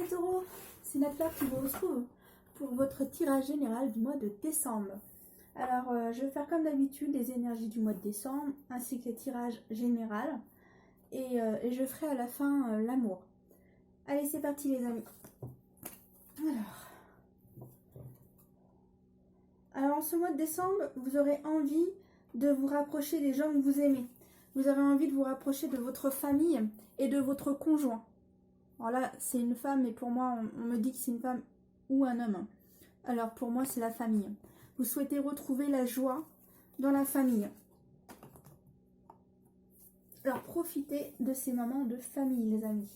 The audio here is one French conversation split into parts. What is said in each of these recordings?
les taureaux, c'est Nathalie qui vous retrouve pour votre tirage général du mois de décembre. Alors, je vais faire comme d'habitude les énergies du mois de décembre ainsi que les tirages général et je ferai à la fin l'amour. Allez, c'est parti les amis. Alors, en ce mois de décembre, vous aurez envie de vous rapprocher des gens que vous aimez. Vous avez envie de vous rapprocher de votre famille et de votre conjoint. Alors là, c'est une femme, et pour moi, on me dit que c'est une femme ou un homme. Alors pour moi, c'est la famille. Vous souhaitez retrouver la joie dans la famille. Alors profitez de ces moments de famille, les amis.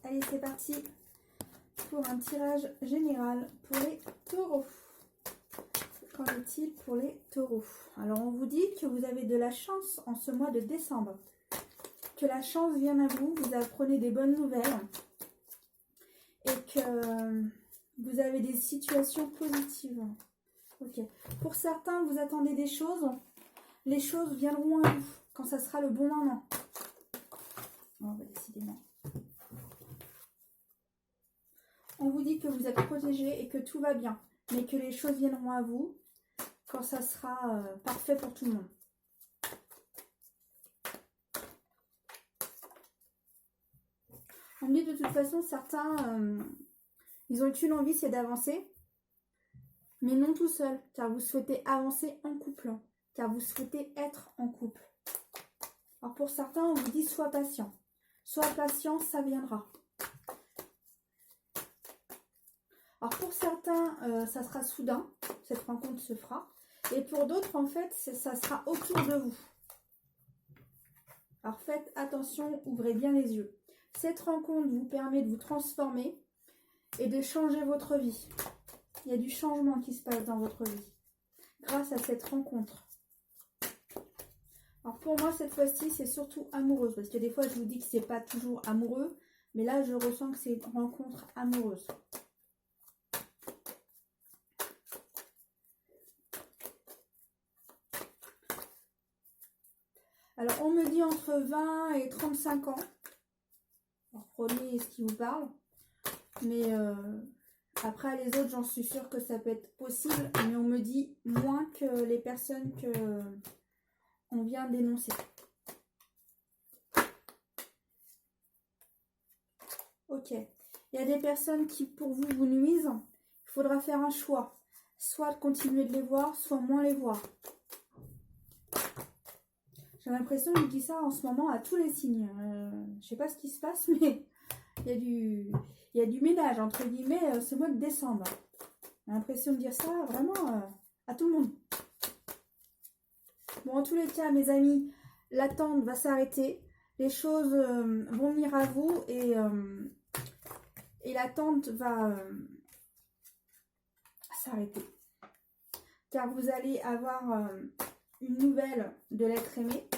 Allez, c'est parti pour un tirage général pour les taureaux. Qu'en est-il pour les taureaux? Alors on vous dit que vous avez de la chance en ce mois de décembre. Que la chance vient à vous, vous apprenez des bonnes nouvelles et que vous avez des situations positives. Ok. Pour certains, vous attendez des choses, les choses viendront à vous quand ça sera le bon moment. Oh, décidément. On vous dit que vous êtes protégé et que tout va bien, mais que les choses viendront à vous quand ça sera parfait pour tout le monde. On me dit de toute façon, certains, ils ont qu'une envie, c'est d'avancer, mais non tout seul, car vous souhaitez avancer en couple, car vous souhaitez être en couple. Alors pour certains, on vous dit sois patient. Sois patient, ça viendra. Alors pour certains, ça sera soudain, cette rencontre se fera, et pour d'autres, en fait, ça sera autour de vous. Alors faites attention, ouvrez bien les yeux. Cette rencontre vous permet de vous transformer et de changer votre vie. Il y a du changement qui se passe dans votre vie grâce à cette rencontre. Alors pour moi, cette fois-ci, c'est surtout amoureuse. Parce que des fois, je vous dis que c'est pas toujours amoureux. Mais là, je ressens que c'est une rencontre amoureuse. Alors, on me dit entre 20 et 35 ans. Alors, prenez ce qui vous parle. Mais après, les autres, j'en suis sûre que ça peut être possible. Mais on me dit moins que les personnes que on vient d'énoncer. Ok. Il y a des personnes qui, pour vous, vous nuisent. Il faudra faire un choix. Soit continuer de les voir, soit moins les voir. J'ai l'impression que je dis ça en ce moment à tous les signes. Je ne sais pas ce qui se passe, mais il y a du ménage, entre guillemets, ce mois de décembre. J'ai l'impression de dire ça vraiment à tout le monde. Bon, en tous les cas, mes amis, l'attente va s'arrêter. Les choses vont venir à vous et l'attente va s'arrêter. Car vous allez avoir une nouvelle de l'être aimé.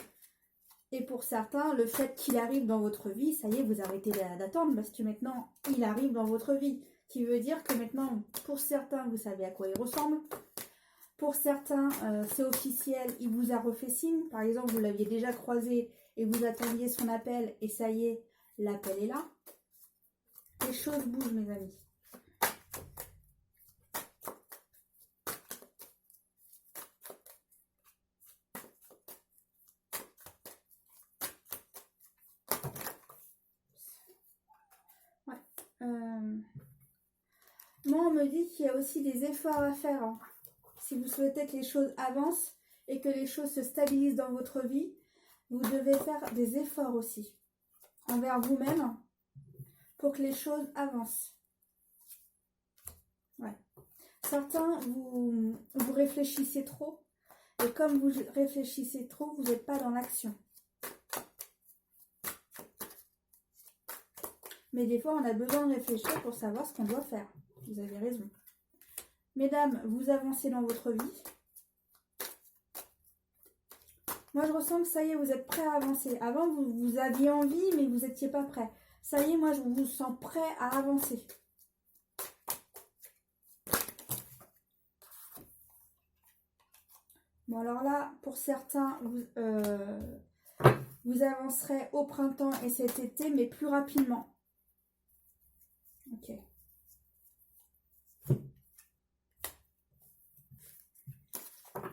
Et pour certains, le fait qu'il arrive dans votre vie, ça y est, vous arrêtez d'attendre parce que maintenant, il arrive dans votre vie. Qui veut dire que maintenant, pour certains, vous savez à quoi il ressemble. Pour certains, c'est officiel, il vous a refait signe. Par exemple, vous l'aviez déjà croisé et vous attendiez son appel et ça y est, l'appel est là. Les choses bougent, mes amis. Moi, on me dit qu'il y a aussi des efforts à faire. Hein. Si vous souhaitez que les choses avancent et que les choses se stabilisent dans votre vie, vous devez faire des efforts aussi envers vous-même pour que les choses avancent. Ouais. Certains, vous réfléchissez trop et comme vous réfléchissez trop, vous n'êtes pas dans l'action. Mais des fois, on a besoin de réfléchir pour savoir ce qu'on doit faire. Vous avez raison. Mesdames, vous avancez dans votre vie. Moi, je ressens que ça y est, vous êtes prêts à avancer. Avant, vous aviez envie, mais vous n'étiez pas prêts. Ça y est, moi, je vous sens prêts à avancer. Bon, alors là, pour certains, vous avancerez au printemps et cet été, mais plus rapidement. Ok.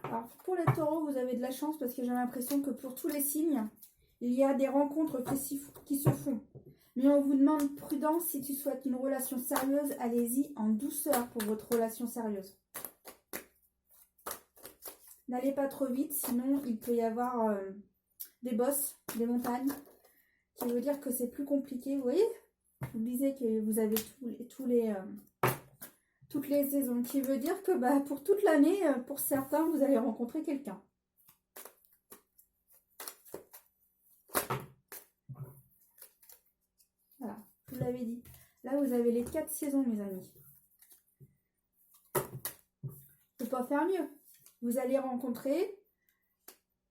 Alors, pour les taureaux, vous avez de la chance parce que j'ai l'impression que pour tous les signes, il y a des rencontres qui se font. Mais on vous demande prudence si tu souhaites une relation sérieuse. Allez-y en douceur pour votre relation sérieuse. N'allez pas trop vite, sinon il peut y avoir des bosses, des montagnes, qui veut dire que c'est plus compliqué. Vous voyez, je vous disais que vous avez toutes les saisons, qui veut dire que bah, pour toute l'année, pour certains, vous allez rencontrer quelqu'un. Voilà, je vous l'avais dit. Là, vous avez les 4 saisons, mes amis. Je ne peux pas faire mieux. Vous allez rencontrer,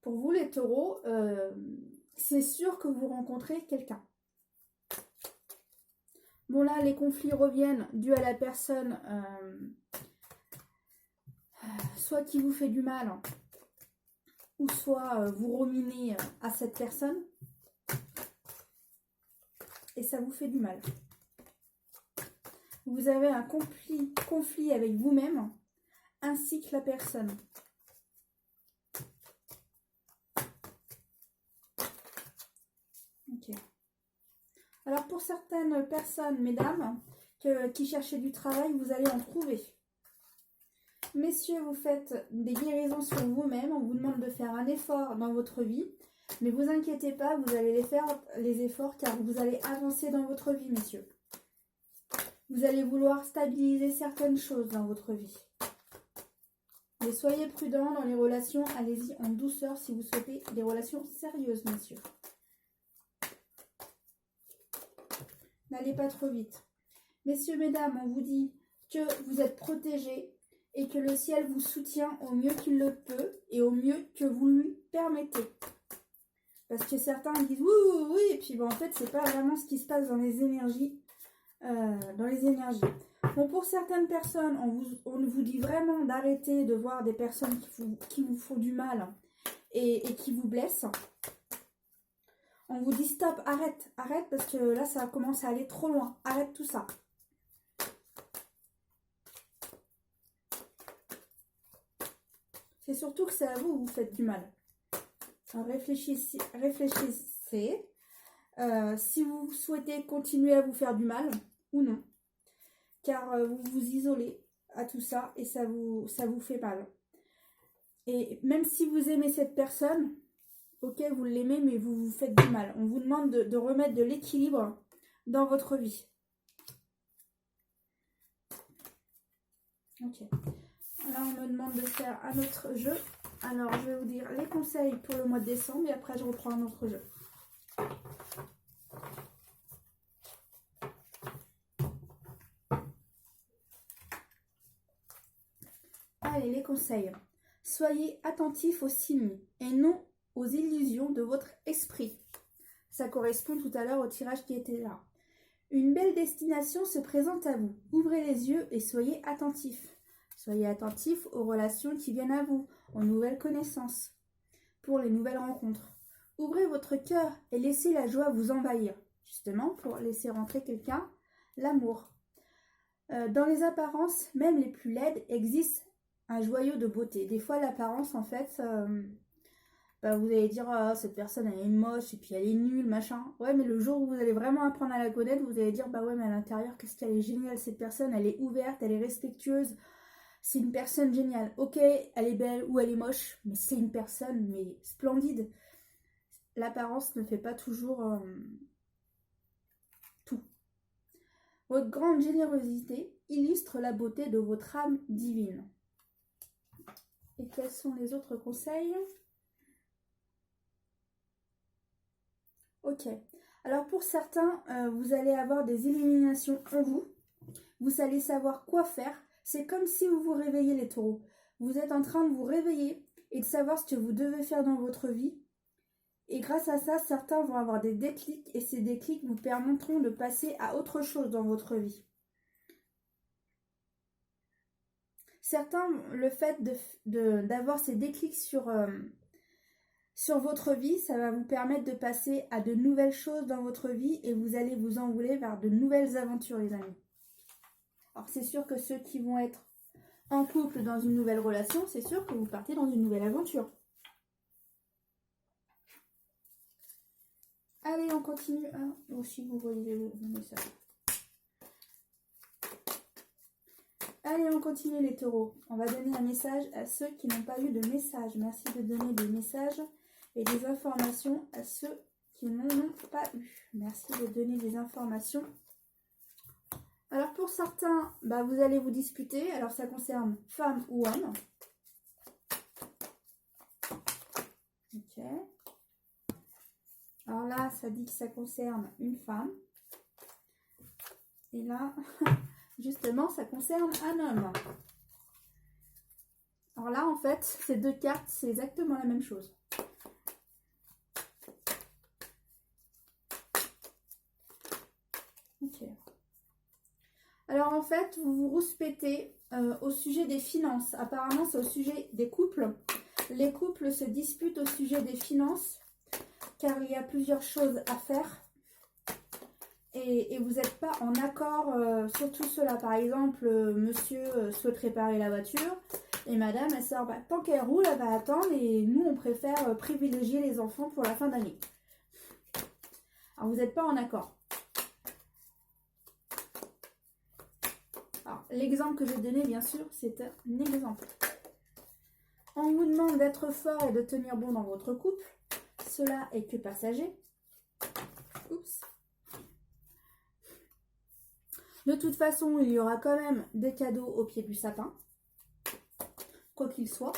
pour vous les taureaux, c'est sûr que vous rencontrez quelqu'un. Bon là, les conflits reviennent dus à la personne, soit qui vous fait du mal, ou soit vous ruminez à cette personne, et ça vous fait du mal. Vous avez un conflit avec vous-même, ainsi que la personne. Ok. Alors pour certaines personnes, mesdames, qui cherchaient du travail, vous allez en trouver. Messieurs, vous faites des guérisons sur vous-même, on vous demande de faire un effort dans votre vie, mais vous inquiétez pas, vous allez faire les efforts car vous allez avancer dans votre vie, messieurs. Vous allez vouloir stabiliser certaines choses dans votre vie. Mais soyez prudents dans les relations, allez-y en douceur si vous souhaitez des relations sérieuses, messieurs. N'allez pas trop vite. Messieurs, mesdames, on vous dit que vous êtes protégés et que le ciel vous soutient au mieux qu'il le peut et au mieux que vous lui permettez. Parce que certains disent oui, oui, oui, et puis bon, en fait, c'est pas vraiment ce qui se passe dans les énergies. Bon, pour certaines personnes, on vous dit vraiment d'arrêter de voir des personnes qui vous font du mal et qui vous blessent. On vous dit stop, arrête, arrête, parce que là, ça commence à aller trop loin. Arrête tout ça. C'est surtout que c'est à vous que vous faites du mal. Alors, réfléchissez. Si vous souhaitez continuer à vous faire du mal ou non. Car vous vous isolez à tout ça et ça vous fait mal. Et même si vous aimez cette personne, ok, vous l'aimez, mais vous vous faites du mal. On vous demande de remettre de l'équilibre dans votre vie. Ok. Là, on me demande de faire un autre jeu. Alors, je vais vous dire les conseils pour le mois de décembre et après, je reprends un autre jeu. Allez, les conseils. Soyez attentifs aux signes et non aux illusions de votre esprit. Ça correspond tout à l'heure au tirage qui était là. Une belle destination se présente à vous. Ouvrez les yeux et soyez attentifs. Soyez attentifs aux relations qui viennent à vous, aux nouvelles connaissances, pour les nouvelles rencontres. Ouvrez votre cœur et laissez la joie vous envahir, justement pour laisser rentrer quelqu'un, l'amour. Dans les apparences, même les plus laides, existe un joyau de beauté. Des fois, l'apparence, en fait, vous allez dire oh, cette personne elle est moche et puis elle est nulle, machin. Ouais, mais le jour où vous allez vraiment apprendre à la connaître, vous allez dire bah ouais, mais à l'intérieur, qu'est-ce qu'elle est géniale cette personne, elle est ouverte, elle est respectueuse. C'est une personne géniale. Ok, elle est belle ou elle est moche, mais c'est une personne mais splendide. L'apparence ne fait pas toujours tout. Votre grande générosité illustre la beauté de votre âme divine. Et quels sont les autres conseils ? Ok. Alors pour certains, vous allez avoir des illuminations en vous. Vous allez savoir quoi faire. C'est comme si vous vous réveillez les taureaux. Vous êtes en train de vous réveiller et de savoir ce que vous devez faire dans votre vie. Et grâce à ça, certains vont avoir des déclics et ces déclics vous permettront de passer à autre chose dans votre vie. Certains, le fait d'avoir ces déclics sur votre vie, ça va vous permettre de passer à de nouvelles choses dans votre vie et vous allez vous envoler vers de nouvelles aventures, les amis. Alors c'est sûr que ceux qui vont être en couple dans une nouvelle relation, c'est sûr que vous partez dans une nouvelle aventure. Allez, on continue. Ah, aussi, vous voyez le message. Allez, on continue les taureaux. On va donner un message à ceux qui n'ont pas eu de message. Merci de donner des messages et des informations à ceux qui n'en ont pas eu. Merci de donner des informations. Alors pour certains, bah, vous allez vous disputer. Alors ça concerne femme ou homme. Ok. Alors là, ça dit que ça concerne une femme. Et là, justement, ça concerne un homme. Alors là, en fait, ces deux cartes, c'est exactement la même chose. Ok. Alors en fait, vous vous rouspétez au sujet des finances. Apparemment, c'est au sujet des couples. Les couples se disputent au sujet des finances, car il y a plusieurs choses à faire. Et vous n'êtes pas en accord sur tout cela. Par exemple, monsieur souhaite réparer la voiture et madame, elle sort, bah, tant qu'elle roule, elle va attendre et nous, on préfère privilégier les enfants pour la fin d'année. Alors, vous n'êtes pas en accord. Alors, l'exemple que je vais donner, bien sûr, c'est un exemple. On vous demande d'être fort et de tenir bon dans votre couple. Cela est que passager. Oups. De toute façon, il y aura quand même des cadeaux au pied du sapin, quoi qu'il soit.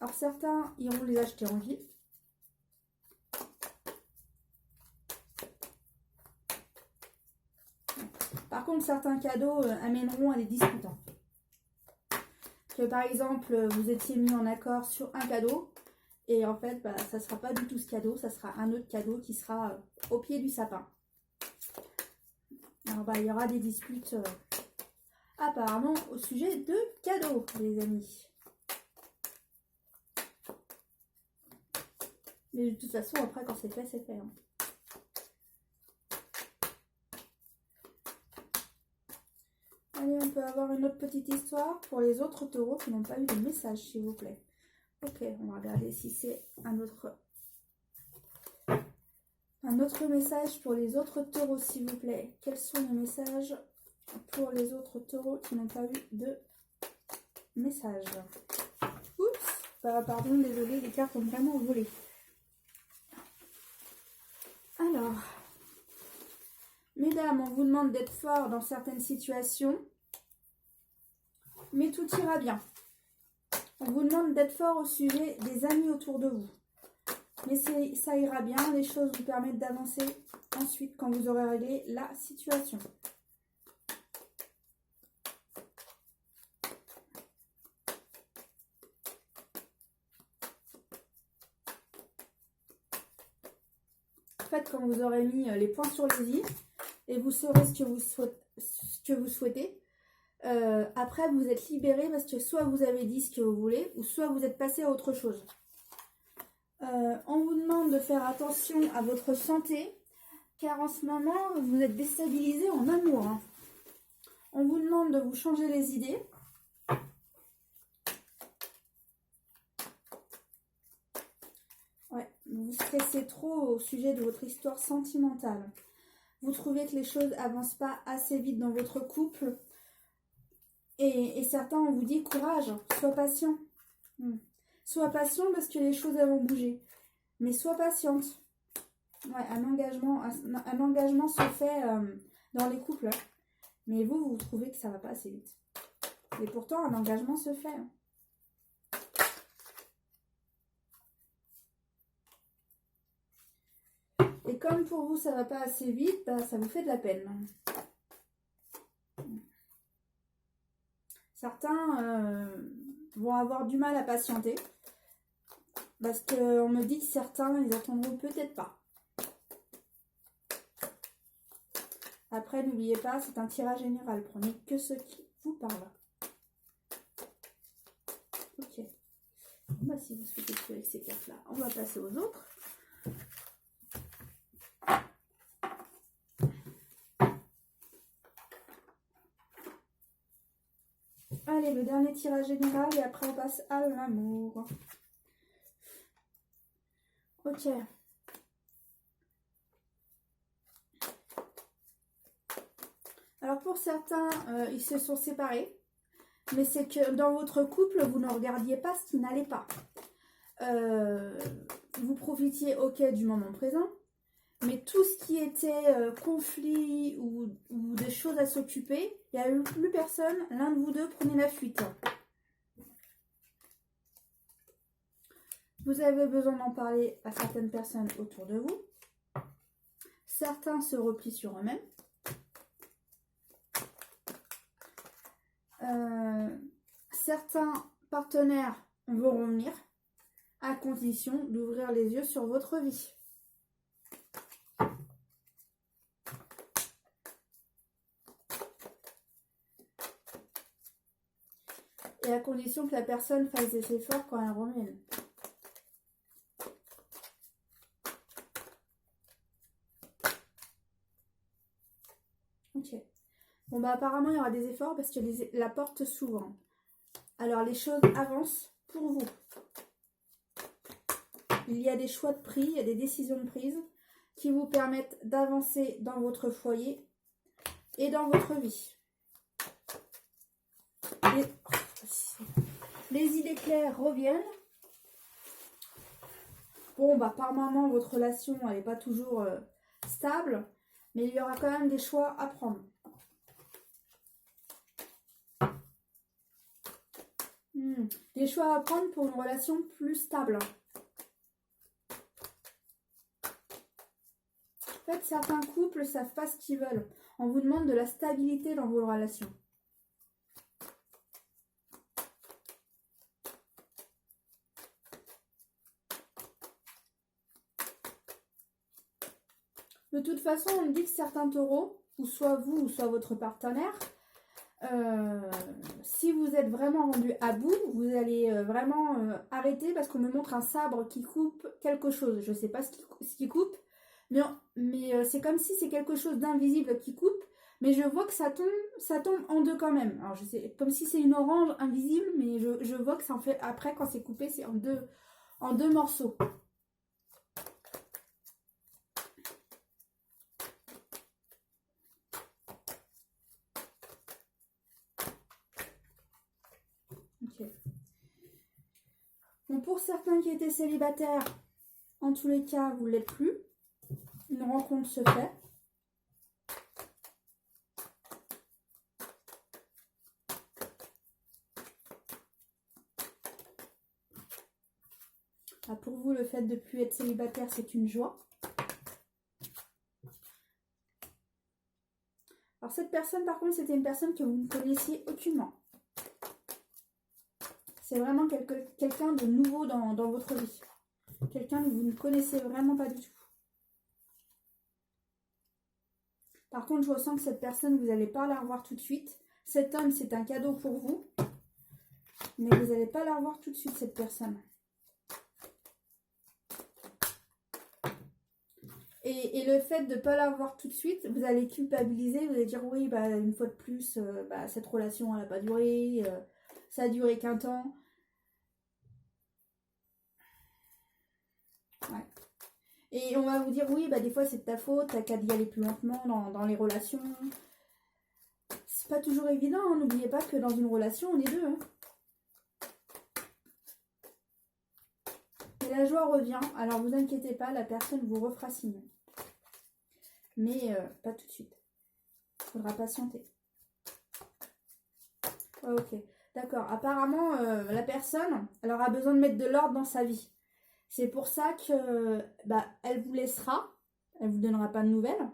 Alors certains iront les acheter en ville. Par contre, certains cadeaux amèneront à des disputes. Que par exemple, vous étiez mis en accord sur un cadeau, et en fait, bah, ça ne sera pas du tout ce cadeau, ça sera un autre cadeau qui sera au pied du sapin. Alors, bah, il y aura des disputes apparemment au sujet de cadeaux, les amis. Mais de toute façon, après, quand c'est fait, c'est fait. Hein. Allez, on peut avoir une autre petite histoire pour les autres taureaux qui n'ont pas eu de message, s'il vous plaît. Ok, on va regarder si c'est un autre message pour les autres taureaux, s'il vous plaît. Quels sont les messages pour les autres taureaux qui n'ont pas eu de message? Oups, pardon, désolé, les cartes ont vraiment volé. Alors, mesdames, on vous demande d'être fort dans certaines situations, mais tout ira bien. On vous demande d'être fort au sujet des amis autour de vous. Mais ça ira bien, les choses vous permettent d'avancer ensuite quand vous aurez réglé la situation. En fait, quand vous aurez mis les points sur les i et vous saurez ce que vous souhaitez, après vous êtes libéré parce que soit vous avez dit ce que vous voulez ou soit vous êtes passé à autre chose. On vous demande de faire attention à votre santé, car en ce moment, vous êtes déstabilisé en amour. Hein. On vous demande de vous changer les idées. Ouais, vous stressez trop au sujet de votre histoire sentimentale. Vous trouvez que les choses n'avancent pas assez vite dans votre couple. Et certains, on vous dit, courage, sois patient. Sois patient parce que les choses vont bouger. Mais sois patiente. Ouais, un engagement se fait dans les couples. Mais vous trouvez que ça va pas assez vite. Et pourtant, un engagement se fait. Et comme pour vous, ça va pas assez vite, bah, ça vous fait de la peine. Certains vont avoir du mal à patienter. Parce qu'on me dit que certains, ils attendront peut-être pas. Après, n'oubliez pas, c'est un tirage général. Prenez que ceux qui vous parlent. Ok. Bah, si vous souhaitez jouer avec ces cartes-là, on va passer aux autres. Allez, le dernier tirage général et après on passe à l'amour. Ok. Alors pour certains, ils se sont séparés. Mais c'est que dans votre couple, vous ne regardiez pas ce qui n'allait pas. Vous profitiez, ok, du moment présent. Mais tout ce qui était conflit ou des choses à s'occuper, il n'y a eu plus personne. L'un de vous deux prenait la fuite. Vous avez besoin d'en parler à certaines personnes autour de vous. Certains se replient sur eux-mêmes. Certains partenaires vont revenir à condition d'ouvrir les yeux sur votre vie. Et à condition que la personne fasse des efforts quand elle revient. Ok. Bon bah apparemment il y aura des efforts parce que la porte s'ouvre. Alors les choses avancent pour vous. Il y a des choix de pris, il y a des décisions de prise qui vous permettent d'avancer dans votre foyer et dans votre vie. Les idées claires reviennent. Bon, bah par moment, votre relation, elle n'est pas toujours stable, mais il y aura quand même des choix à prendre. Des choix à prendre pour une relation plus stable. En fait, certains couples ne savent pas ce qu'ils veulent. On vous demande de la stabilité dans vos relations. De toute façon, on me dit que certains taureaux, ou soit vous, ou soit votre partenaire, si vous êtes vraiment rendu à bout, vous allez vraiment arrêter parce qu'on me montre un sabre qui coupe quelque chose. Je ne sais pas ce qui coupe, mais c'est comme si c'est quelque chose d'invisible qui coupe, mais je vois que ça tombe en deux quand même. Alors je sais, comme si c'est une orange invisible, mais je vois que ça en fait, après quand c'est coupé, c'est en deux morceaux. Ok. Bon, pour certains qui étaient célibataires, en tous les cas, vous ne l'êtes plus. Une rencontre se fait. Ah, pour vous, le fait de ne plus être célibataire, c'est une joie. Alors cette personne, par contre, c'était une personne que vous ne connaissiez aucunement. C'est vraiment quelqu'un de nouveau dans votre vie. Quelqu'un que vous ne connaissez vraiment pas du tout. Par contre, je ressens que cette personne, vous n'allez pas la revoir tout de suite. Cet homme, c'est un cadeau pour vous. Mais vous n'allez pas la revoir tout de suite, cette personne. Et le fait de ne pas la revoir tout de suite, vous allez culpabiliser. Vous allez dire, oui, bah, une fois de plus, cette relation, elle n'a pas duré. Ça a duré qu'un temps. Ouais. Et on va vous dire, oui, bah, des fois, c'est de ta faute. T'as qu'à y aller plus lentement dans les relations. C'est pas toujours évident, hein. N'oubliez pas que dans une relation, on est deux. Hein. Et la joie revient. Alors, vous inquiétez pas, la personne vous refera signe. Mais pas tout de suite. Il faudra patienter. Ouais, ok. D'accord. Apparemment, la personne, elle aura besoin de mettre de l'ordre dans sa vie. C'est pour ça que bah, elle vous laissera. Elle ne vous donnera pas de nouvelles.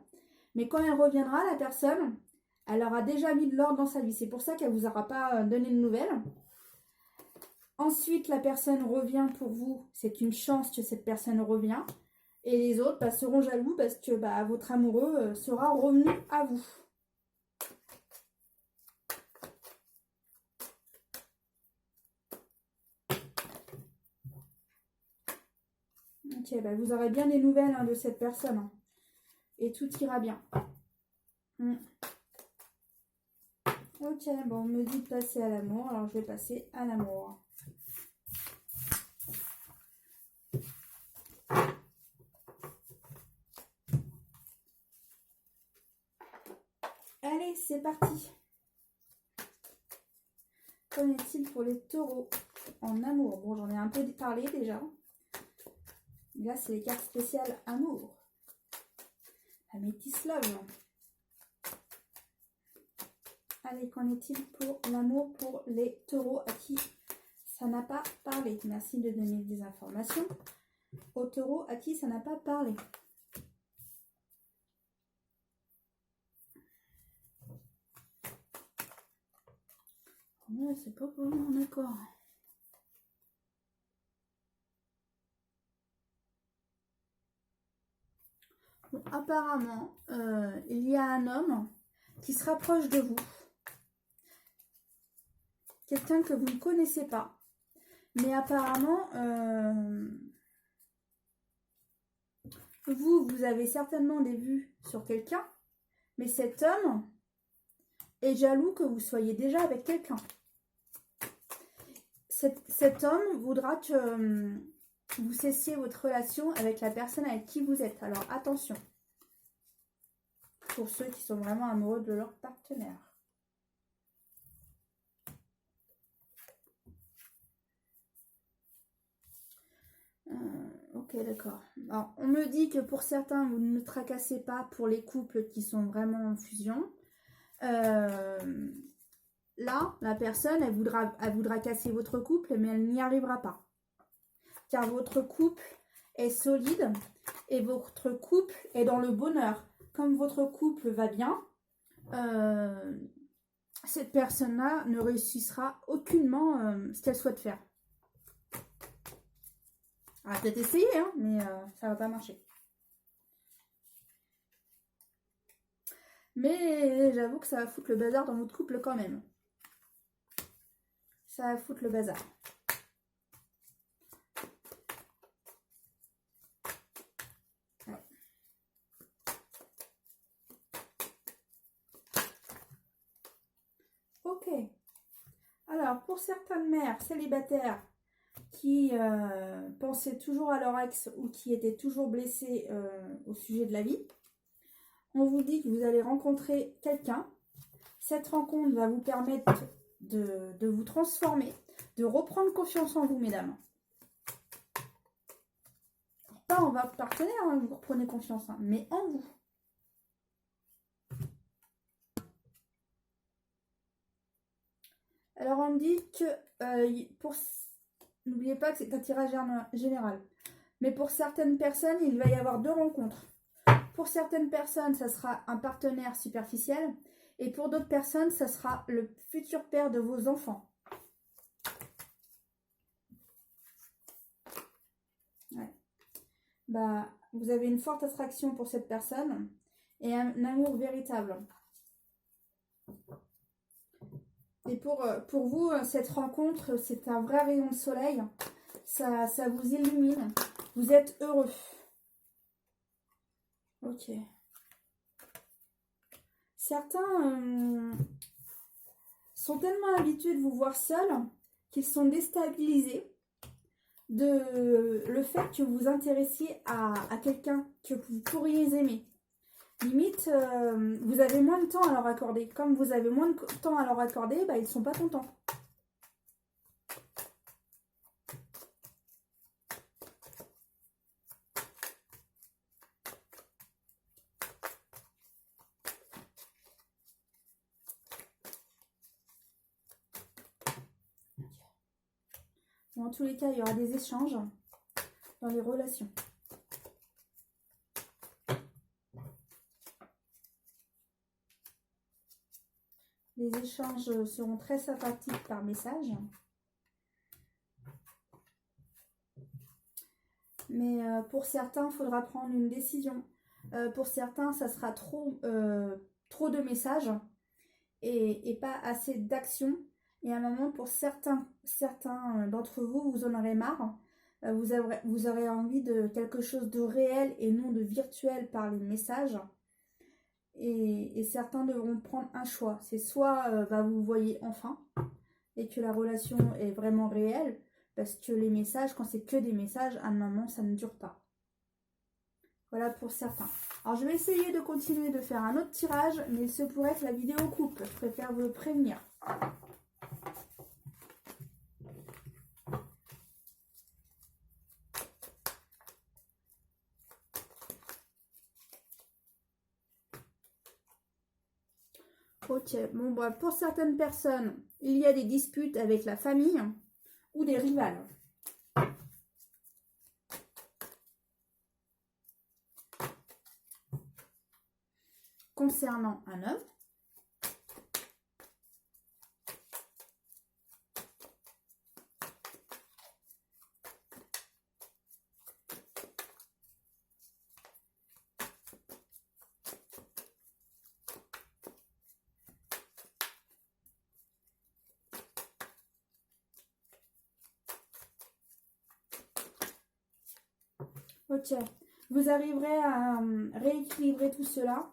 Mais quand elle reviendra, la personne, elle aura déjà mis de l'ordre dans sa vie. C'est pour ça qu'elle ne vous aura pas donné de nouvelles. Ensuite, la personne revient pour vous. C'est une chance que cette personne revient. Et les autres bah, seront jaloux parce que bah, votre amoureux sera revenu à vous. Ok, bah, vous aurez bien des nouvelles hein, de cette personne. Hein. Et tout ira bien. Ok, bon, on me dit de passer à l'amour, alors je vais passer à l'amour. Allez, c'est parti. Qu'en est-il pour les taureaux en amour? Bon, j'en ai un peu parlé déjà. Là, c'est les cartes spéciales amour. La métisse love. Allez, qu'en est-il pour l'amour pour les taureaux à qui ça n'a pas parlé? Merci de donner des informations aux taureaux à qui ça n'a pas parlé. Ouais, c'est pas vraiment d'accord. Bon, apparemment, il y a un homme qui se rapproche de vous. Quelqu'un que vous ne connaissez pas. Mais apparemment, vous avez certainement des vues sur quelqu'un. Mais cet homme est jaloux que vous soyez déjà avec quelqu'un. Cet homme voudra que vous cessiez votre relation avec la personne avec qui vous êtes. Alors attention, pour ceux qui sont vraiment amoureux de leur partenaire. Ok, d'accord. Alors, on me dit que pour certains, vous ne tracassez pas pour les couples qui sont vraiment en fusion. Là, la personne, elle voudra casser votre couple, mais elle n'y arrivera pas. Car votre couple est solide et votre couple est dans le bonheur. Comme votre couple va bien, cette personne-là ne réussira aucunement ce qu'elle souhaite faire. Elle va peut-être essayer, hein, mais ça va pas marcher. Mais j'avoue que ça va foutre le bazar dans votre couple quand même. Ça va foutre le bazar. Ouais. Ok. Alors, pour certaines mères célibataires qui pensaient toujours à leur ex ou qui étaient toujours blessées au sujet de la vie, on vous dit que vous allez rencontrer quelqu'un. Cette rencontre va vous permettre de vous transformer, de reprendre confiance en vous, mesdames. Pas en votre partenaire, hein, vous reprenez confiance, hein, mais en vous. Alors, on me dit que n'oubliez pas que c'est un tirage général. Mais pour certaines personnes, il va y avoir 2 rencontres. Pour certaines personnes, ça sera un partenaire superficiel. Et pour d'autres personnes, ça sera le futur père de vos enfants. Ouais. Bah, vous avez une forte attraction pour cette personne et un amour véritable. Et pour vous, cette rencontre, c'est un vrai rayon de soleil. Ça vous illumine. Vous êtes heureux. Ok. Certains sont tellement habitués de vous voir seul qu'ils sont déstabilisés de le fait que vous intéressiez à quelqu'un que vous pourriez aimer. Limite, vous avez moins de temps à leur accorder. Comme vous avez moins de temps à leur accorder, bah, ils ne sont pas contents. Dans tous les cas, il y aura des échanges dans les relations. Les échanges seront très sympathiques par message. Mais pour certains, il faudra prendre une décision. Pour certains, ça sera trop de messages et pas assez d'action. Et à un moment, pour certains d'entre vous, vous en aurez marre. Vous aurez envie de quelque chose de réel et non de virtuel par les messages. et certains devront prendre un choix. C'est soit vous voyez enfin et que la relation est vraiment réelle, parce que les messages, quand c'est que des messages, à un moment, ça ne dure pas. Voilà pour certains. Alors, je vais essayer de continuer de faire un autre tirage, mais il se pourrait que la vidéo coupe. Je préfère vous le prévenir. Ok, bon, bah, pour certaines personnes, il y a des disputes avec la famille ou des rivales. Concernant un homme, ok, vous arriverez à rééquilibrer tout cela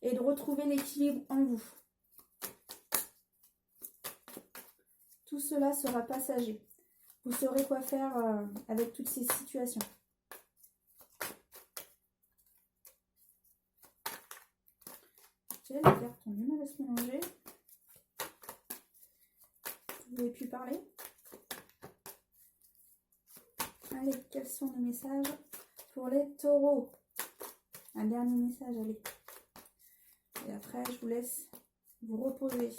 et de retrouver l'équilibre en vous. Tout cela sera passager. Vous saurez quoi faire avec toutes ces situations. Ok, les cartes ont du mal à se mélanger. Vous avez pu parler. Allez, quels sont les messages pour les taureaux? Un dernier message, allez. Et après, je vous laisse vous reposer.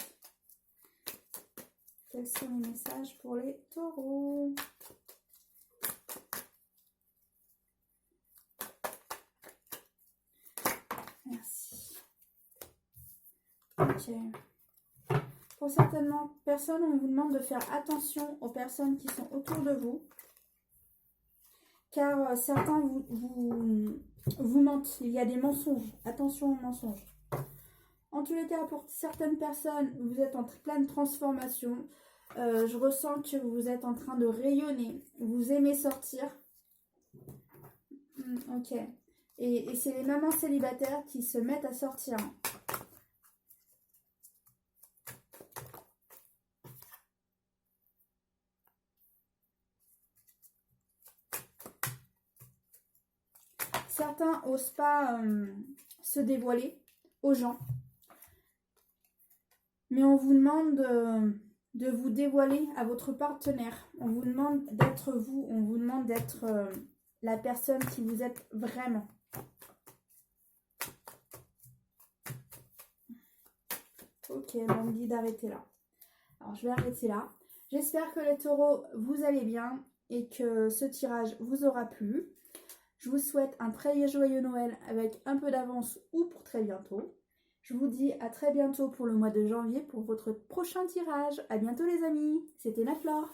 Quels sont les messages pour les taureaux? Merci. Ok. Pour certaines personnes, on vous demande de faire attention aux personnes qui sont autour de vous. Car certains vous mentent. Il y a des mensonges. Attention aux mensonges. En tous les cas, pour certaines personnes, vous êtes en pleine transformation. Je ressens que vous êtes en train de rayonner. Vous aimez sortir. Ok. Et c'est les mamans célibataires qui se mettent à sortir. Certains n'osent pas se dévoiler aux gens. Mais on vous demande de vous dévoiler à votre partenaire. On vous demande d'être vous. On vous demande d'être la personne qui vous êtes vraiment. Ok, on me dit d'arrêter là. Alors, je vais arrêter là. J'espère que les taureaux, vous allez bien et que ce tirage vous aura plu. Je vous souhaite un très joyeux Noël avec un peu d'avance ou pour très bientôt. Je vous dis à très bientôt pour le mois de janvier pour votre prochain tirage. À bientôt les amis. C'était Naflore.